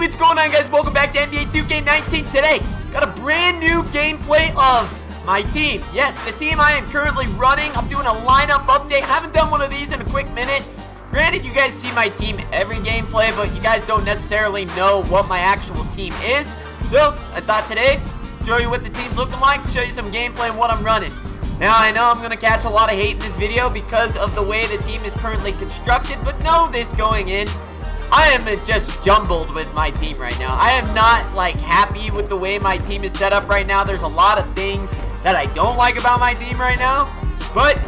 what's going on, guys? Welcome back to NBA 2K19. Today, got a brand new gameplay of my team. Yes, the team I am currently running. I'm doing a lineup update. Haven't done one of these in a quick minute. Granted, you guys see my team every gameplay, but you guys don't necessarily know what my actual team is. So, I thought today, show you what the team's looking like, show you some gameplay and what I'm running. Now, I know I'm going to catch a lot of hate in this video because of the way the team is currently constructed, but know this going in, I am just jumbled with my team right now. I am not, like, happy with the way my team is set up right now. There's a lot of things that I don't like about my team right now, but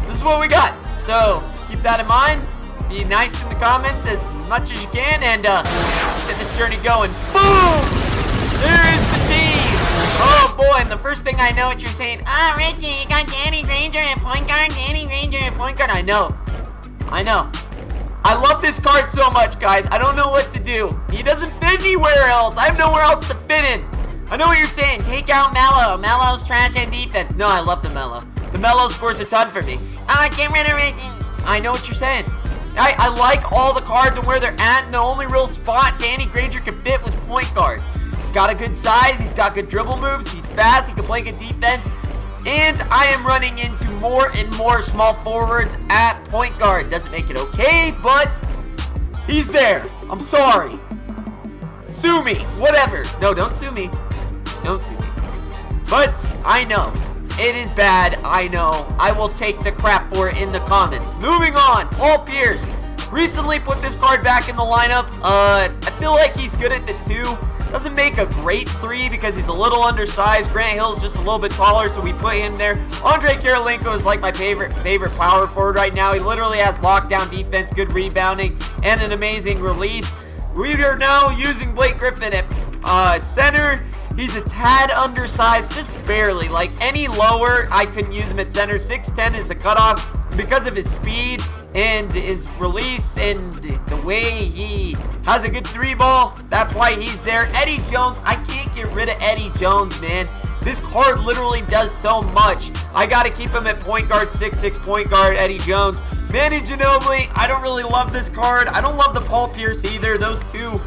this is what we got. So, keep that in mind. Be nice in the comments as much as you can, and get this journey going. Boom! There is the team! Oh boy, and the first thing I know what you're saying, Richie, you got Danny Granger at point guard, Danny Granger at point guard. I know. I love this card so much, guys. I don't know what to do. He doesn't fit anywhere else. I have nowhere else to fit in. I know what you're saying. Take out Melo. Melo's trash and defense. No, I love the Melo. The Melo scores a ton for me. Get rid of Richie. I know what you're saying. I like all the cards and where they're at, and the only real spot Danny Granger could fit was point guard. He's got a good size, he's got good dribble moves, he's fast, he can play good defense, and I am running into more and more small forwards at point guard. Doesn't make it okay, but he's there. I'm sorry. Sue me, whatever. No, don't sue me. Don't sue me. But I know. It is bad, I know. I will take the crap for it in the comments. Moving on, Paul Pierce. Recently put this card back in the lineup. I feel like he's good at the 2. Doesn't make a great 3 because he's a little undersized. Grant Hill's just a little bit taller, so we put him there. Andre Kirilenko is like my favorite power forward right now. He literally has lockdown defense, good rebounding, and an amazing release. We are now using Blake Griffin at center. He's a tad undersized, just barely. Like, any lower, I couldn't use him at center. 6'10" is the cutoff because of his speed and his release and the way he has a good 3-ball. That's why he's there. Eddie Jones, I can't get rid of Eddie Jones, man. This card literally does so much. I got to keep him at point guard, 6'6" point guard, Eddie Jones. Manny Ginobili, I don't really love this card. I don't love the Paul Pierce either. Those two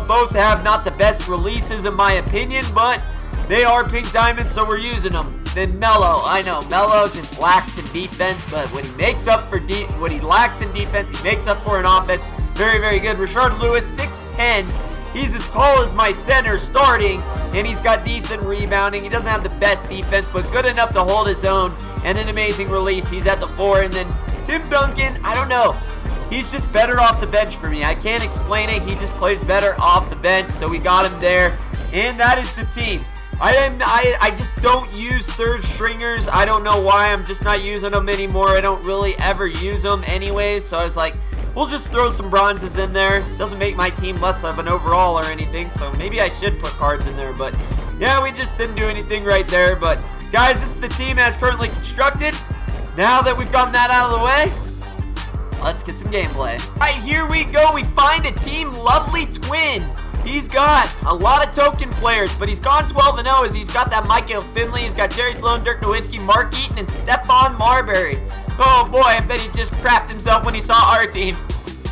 both have not the best releases in my opinion, but they are pink diamonds, so we're using them. Then Melo, I know Melo just lacks in defense, but when he makes up for what he lacks in defense, he makes up for an offense. Very, very good. RASHARD Lewis, 6'10". He's as tall as my center starting, and he's got decent rebounding. He doesn't have the best defense, but good enough to hold his own, and an amazing release. He's at the 4, and then Tim Duncan, I don't know. He's just better off the bench for me. I can't explain it. He just plays better off the bench, so we got him there. And that is the team. I just don't use third stringers. I don't know why. I'm just not using them anymore. I don't really ever use them anyways. So I was like, we'll just throw some bronzes in there. Doesn't make my team less of an overall or anything. So maybe I should put cards in there. But yeah, we just didn't do anything right there. But guys, this is the team as currently constructed. Now that we've gotten that out of the way, let's get some gameplay. Alright, here we go. We find a team, Lovely Twin. He's got a lot of token players, but he's gone 12-0 as he's got that Michael Finley. He's got Jerry Sloan, Dirk Nowitzki, Mark Eaton, and Stephon Marbury. Oh boy, I bet he just crapped himself when he saw our team.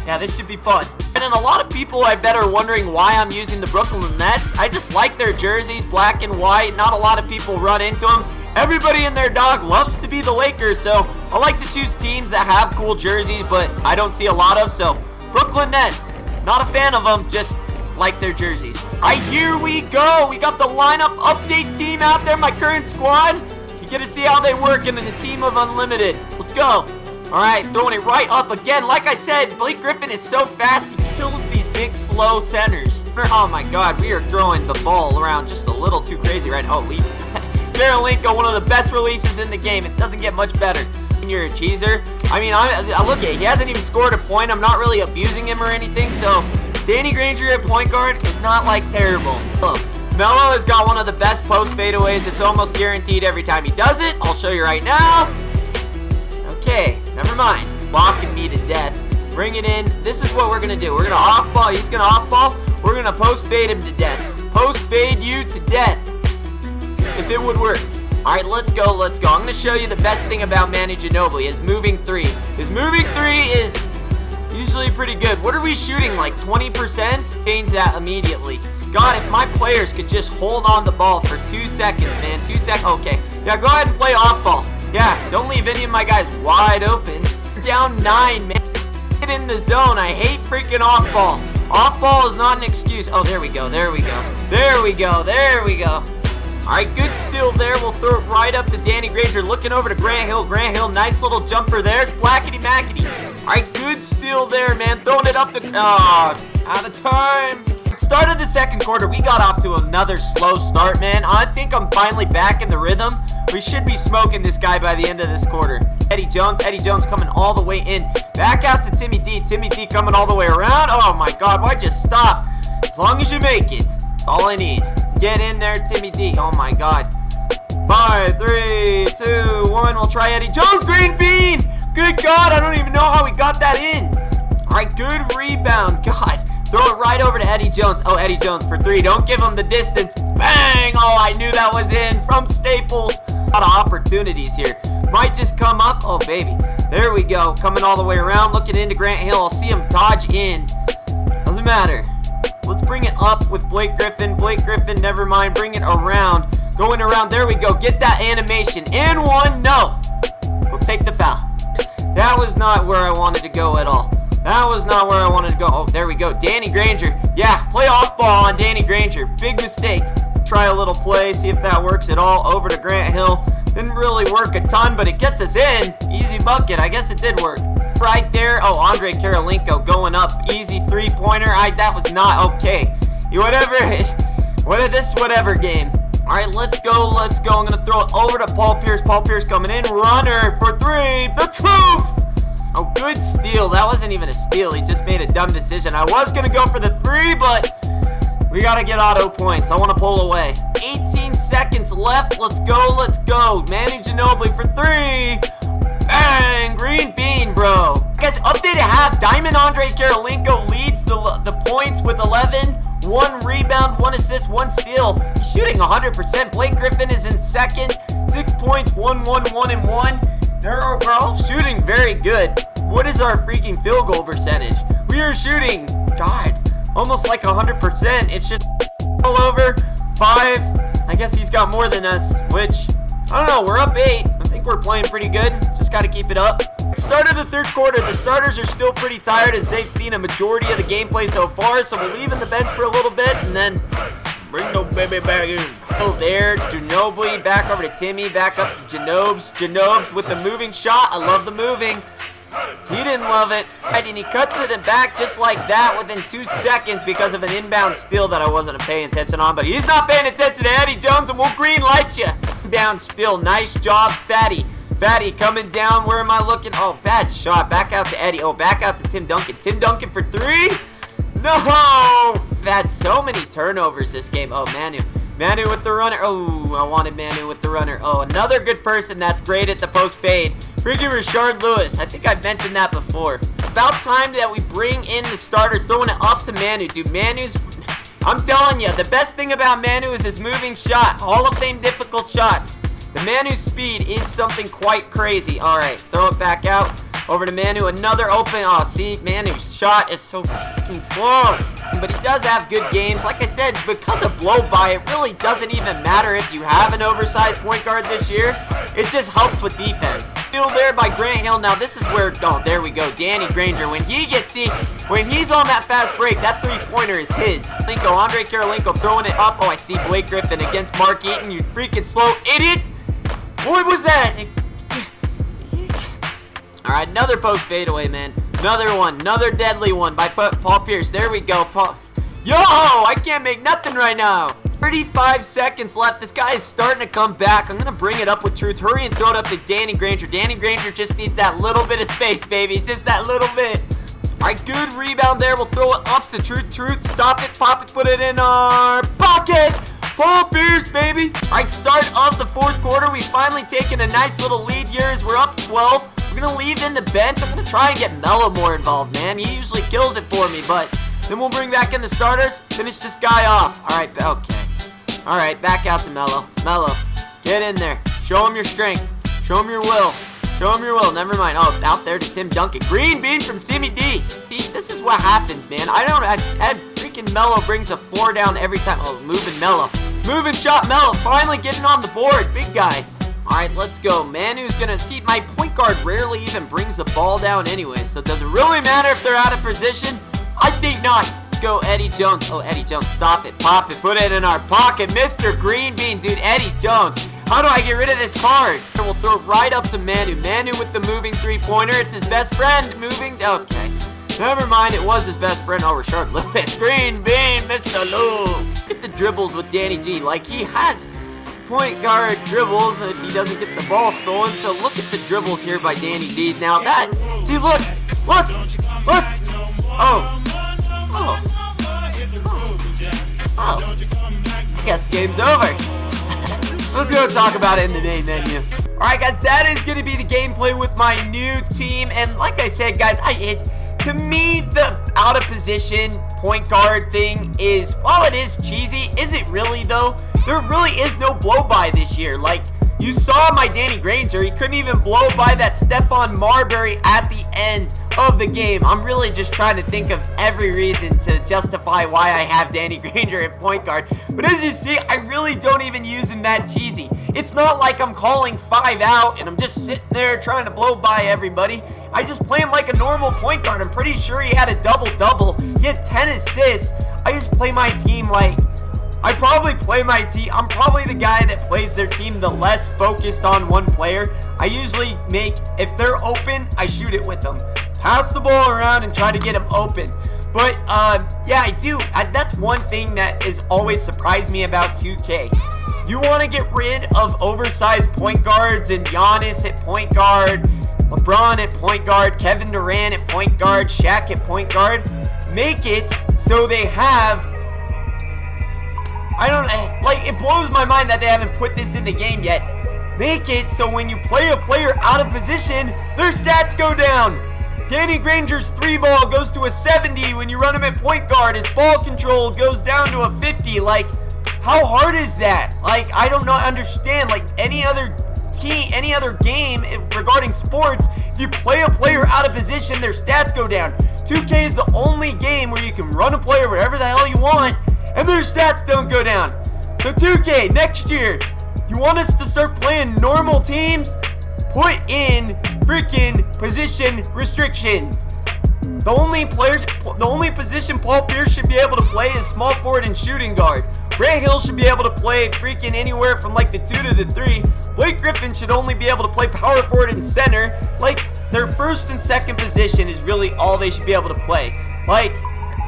Yeah, this should be fun. And then a lot of people, I bet, are wondering why I'm using the Brooklyn Nets. I just like their jerseys, black and white. Not a lot of people run into them. Everybody and their dog loves to be the Lakers, so I like to choose teams that have cool jerseys, but I don't see a lot of, so Brooklyn Nets, not a fan of them, just like their jerseys. Alright, here we go. We got the lineup update team out there, my current squad. You get to see how they work in a team of unlimited. Let's go. Alright, throwing it right up again. Like I said, Blake Griffin is so fast, he kills these big, slow centers. Oh my god, we are throwing the ball around just a little too crazy right now. Oh, leave. Kirilenko, one of the best releases in the game. It doesn't get much better. You're a cheeser. I mean, I look at it. He hasn't even scored a point. I'm not really abusing him or anything, so Danny Granger at point guard is not, like, terrible. Melo has got one of the best post fadeaways. It's almost guaranteed every time he does it. I'll show you right now. Okay, never mind. Blocking me to death. Bring it in. This is what we're going to do. We're going to off-ball. He's going to off-ball. We're going to post fade him to death. Post fade you to death. If it would work. Alright, let's go, let's go. I'm going to show you the best thing about Manny Ginobili, his moving 3. His moving 3 is usually pretty good. What are we shooting, like 20%? change that immediately. God, if my players could just hold on the ball for 2 seconds, man. 2 seconds. Okay. Yeah, go ahead and play off ball. Yeah, don't leave any of my guys wide open. Down 9, man. Get in the zone. I hate freaking off ball. Off ball is not an excuse. Oh, there we go. There we go. There we go. There we go. All right, good steal there. We'll throw it right up to Danny Granger. Looking over to Grant Hill. Grant Hill, nice little jumper there. Splackety-mackety. All right, good steal there, man. Throwing it up to... Oh, out of time. Start of the second quarter, we got off to another slow start, man. I think I'm finally back in the rhythm. We should be smoking this guy by the end of this quarter. Eddie Jones coming all the way in. Back out to Timmy D. Timmy D coming all the way around. Oh my God, why'd you stop? As long as you make it, that's all I need. Get in there, Timmy D. Oh my God. 5, 3, 2, 1. We'll try Eddie Jones. Green bean. Good God, I don't even know how he got that in. All right, good rebound. God. Throw it right over to Eddie Jones. Oh, Eddie Jones for 3. Don't give him the distance. Bang! Oh, I knew that was in from Staples. A lot of opportunities here. Might just come up. Oh, baby. There we go. Coming all the way around. Looking into Grant Hill. I'll see him dodge in. Doesn't matter. Let's bring it up with Blake Griffin. Blake Griffin, never mind. Bring it around. Going around. There we go. Get that animation. And 1. No. We'll take the foul. That was not where I wanted to go at all. That was not where I wanted to go. Oh, there we go. Danny Granger. Yeah, play off ball on Danny Granger. Big mistake. Try a little play, see if that works at all. Over to Grant Hill. Didn't really work a ton, but it gets us in. Easy bucket. I guess it did work. Right there. Oh, Andre Karolinko going up. Easy three-pointer. That was not okay. Whatever game. All right, let's go. Let's go. I'm going to throw it over to Paul Pierce. Paul Pierce coming in. Runner for 3. The truth. Oh, good steal. That wasn't even a steal. He just made a dumb decision. I was going to go for the 3, but we got to get auto points. I want to pull away. 18 seconds left. Let's go. Let's go. Manu Ginobili for 3. Bang. Green bean, bro. Guys, update at half. Diamond Andre Karolinko leads the points with 11. 1 rebound, 1 assist, 1 steal. He's shooting 100%. Blake Griffin is in second. 6 points, 1, 1, 1, and 1. We're all shooting very good. What is our freaking field goal percentage? We are shooting, God, almost like 100%. It's just all over. 5. I guess he's got more than us, which, I don't know, we're up 8. I think we're playing pretty good. Just got to keep it up. Start of the third quarter. The starters are still pretty tired as they've seen a majority of the gameplay so far. So we'll leave in the bench for a little bit and then bring the baby back in. Oh, there, Ginobili, back over to Timmy, back up to Janobes. Janobes with the moving shot. I love the moving. He didn't love it. And he cuts it back just like that within 2 seconds because of an inbound steal that I wasn't paying attention on. But he's not paying attention to Eddie Jones, and we'll green light you. Inbound steal. Nice job, Fatty. Fatty coming down. Where am I looking? Oh, bad shot. Back out to Eddie. Oh, back out to Tim Duncan. Tim Duncan for 3. No! We've had so many turnovers this game. Oh, Manu. Manu with the runner. Oh, I wanted Manu with the runner. Oh, another good person that's great at the post fade. Freaking Rashard Lewis. I think I've mentioned that before. It's about time that we bring in the starters, throwing it up to Manu. Dude, Manu's... I'm telling you, the best thing about Manu is his moving shot. Hall of Fame difficult shots. The Manu's speed is something quite crazy. All right, throw it back out. Over to Manu, another open. Oh, see, Manu's shot is so fucking slow. But he does have good games. Like I said, because of blow-by, it really doesn't even matter if you have an oversized point guard this year. It just helps with defense. Still there by Grant Hill. Now, this is where, oh, there we go. Danny Granger. When he gets, when he's on that fast break, that three-pointer is his. Andre Karolinko throwing it up. Oh, I see Blake Griffin against Mark Eaton. You freaking slow idiot. What was that? Alright, another post fadeaway, man. Another one. Another deadly one by Paul Pierce. There we go. Yo! I can't make nothing right now. 35 seconds left. This guy is starting to come back. I'm going to bring it up with Truth. Hurry and throw it up to Danny Granger. Danny Granger just needs that little bit of space, baby. Just that little bit. Alright, good rebound there. We'll throw it up to Truth. Truth, stop it, pop it, put it in our pocket. Paul Pierce, baby. Alright, start of the fourth quarter. We've finally taken a nice little lead here as we're up 12. We're going to leave in the bench. I'm going to try and get Melo more involved, man. He usually kills it for me, but then we'll bring back in the starters. Finish this guy off. Alright, okay. Alright, back out to Melo. Melo, get in there. Show him your strength. Show him your will. Show him your will. Never mind. Oh, out there to Tim Duncan. Green bean from Timmy D. See, this is what happens, man. I had freaking freaking Mello brings a 4 down every time. Oh, moving Mello. Moving shot Mello. Finally getting on the board. Big guy. Alright, let's go. Manu's gonna see. My point guard rarely even brings the ball down anyway, so does it really matter if they're out of position? I think not. Let's go, Eddie Jones. Oh, Eddie Jones, stop it. Pop it. Put it in our pocket. Mr. Green Bean, dude. Eddie Jones. How do I get rid of this card? We'll throw it right up to Manu. Manu with the moving three-pointer. It's his best friend. Moving. Okay. Never mind. It was his best friend. Oh, Rashard Lewis. Green Bean, Mr. Lou. Get the dribbles with Danny G. Like, he has point guard dribbles if he doesn't get the ball stolen. So look at the dribbles here by Danny G. Now that, see, look. Oh. I guess the game's over. Let's go talk about it in the main menu. Alright guys, that is going to be the gameplay with my new team. And like I said, guys, to me, the out of position point guard thing is, while it is cheesy, is it really though? There really is no blow by this year. Like, you saw my Danny Granger, he couldn't even blow by that Stephon Marbury at the end of the game. I'm really just trying to think of every reason to justify why I have Danny Granger at point guard. But as you see, I really don't even use him that cheesy. It's not like I'm calling 5 out and I'm just sitting there trying to blow by everybody. I just play him like a normal point guard. I'm pretty sure he had a double-double. He had 10 assists. I just play my team like... I'm probably the guy that plays their team the less focused on one player. I usually make, if they're open, I shoot it with them. Pass the ball around and try to get them open. But, yeah, I do. That's one thing that has always surprised me about 2K. You want to get rid of oversized point guards and Giannis at point guard, LeBron at point guard, Kevin Durant at point guard, Shaq at point guard. Make it so they have... like, it blows my mind that they haven't put this in the game yet. Make it so when you play a player out of position, their stats go down. Danny Granger's 3-ball goes to a 70 when you run him at point guard. His ball control goes down to a 50. Like, how hard is that? Like, I don't understand. Like, any other game regarding sports, if you play a player out of position, their stats go down. 2K is the only game where you can run a player wherever the hell you want, and their stats don't go down. So 2K, next year, you want us to start playing normal teams? Put in freaking position restrictions. The only position Paul Pierce should be able to play is small forward and shooting guard. Ray Hill should be able to play freaking anywhere from like the 2 to the 3. Blake Griffin should only be able to play power forward and center. Like, their first and second position is really all they should be able to play. Like,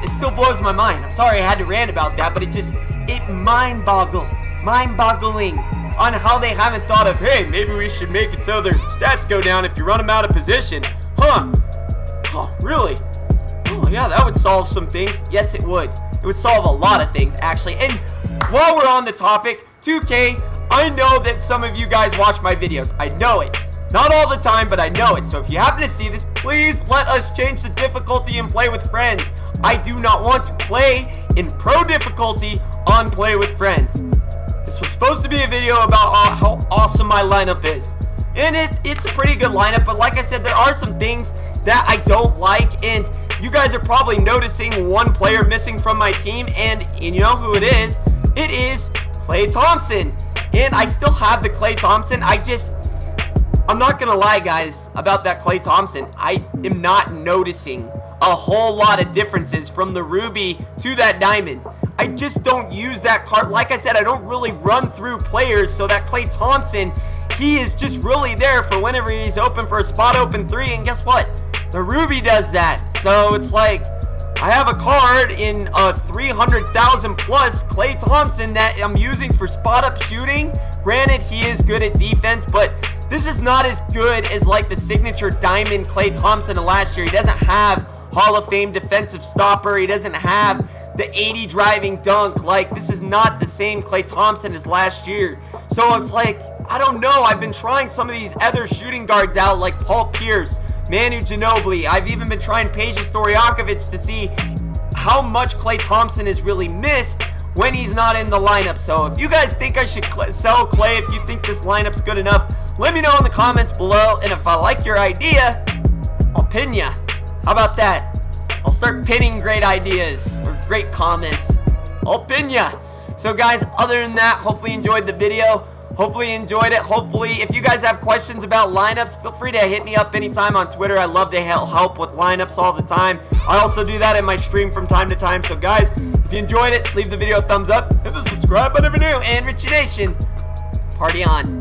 it still blows my mind. I'm sorry I had to rant about that, but it mind-boggling on how they haven't thought of, hey, maybe we should make it so their stats go down if you run them out of position. Huh? Oh, really? Oh, yeah, that would solve some things. Yes, it would. It would solve a lot of things, actually. And while we're on the topic, 2K, I know that some of you guys watch my videos. I know it. Not all the time, but I know it. So if you happen to see this, please let us change the difficulty and play with friends. I do not want to play in pro difficulty on play with friends. This was supposed to be a video about how awesome my lineup is. And it's a pretty good lineup, but like I said, there are some things that I don't like, and you guys are probably noticing one player missing from my team, and you know who it is? It is Klay Thompson. And I still have the Klay Thompson. I'm not gonna lie, guys, about that Klay Thompson. I am not noticing a whole lot of differences from the Ruby to that Diamond. I just don't use that card. Like I said, I don't really run through players, so that Klay Thompson, he is just really there for whenever he's open for a spot open 3, and guess what? The Ruby does that. So it's like, I have a card in 300,000 plus Klay Thompson that I'm using for spot up shooting. Granted, he is good at defense, but this is not as good as like the signature Diamond Klay Thompson of last year. He doesn't have Hall of Fame defensive stopper. He doesn't have the 80 driving dunk. Like, this is not the same Klay Thompson as last year. So it's like, I don't know. I've been trying some of these other shooting guards out, like Paul Pierce, Manu Ginobili. I've even been trying Peja Stojakovic to see how much Klay Thompson is really missed when he's not in the lineup. So if you guys think I should sell Klay, if you think this lineup's good enough, let me know in the comments below. And if I like your idea, I'll pin ya. How about that? I'll start pinning great ideas, or great comments. I'll pin ya. So guys, other than that, hopefully you enjoyed the video. Hopefully you enjoyed it. Hopefully, if you guys have questions about lineups, feel free to hit me up anytime on Twitter. I love to help with lineups all the time. I also do that in my stream from time to time. So guys, if you enjoyed it, leave the video a thumbs up. Hit the subscribe button if you're new. And Richie Nation, party on.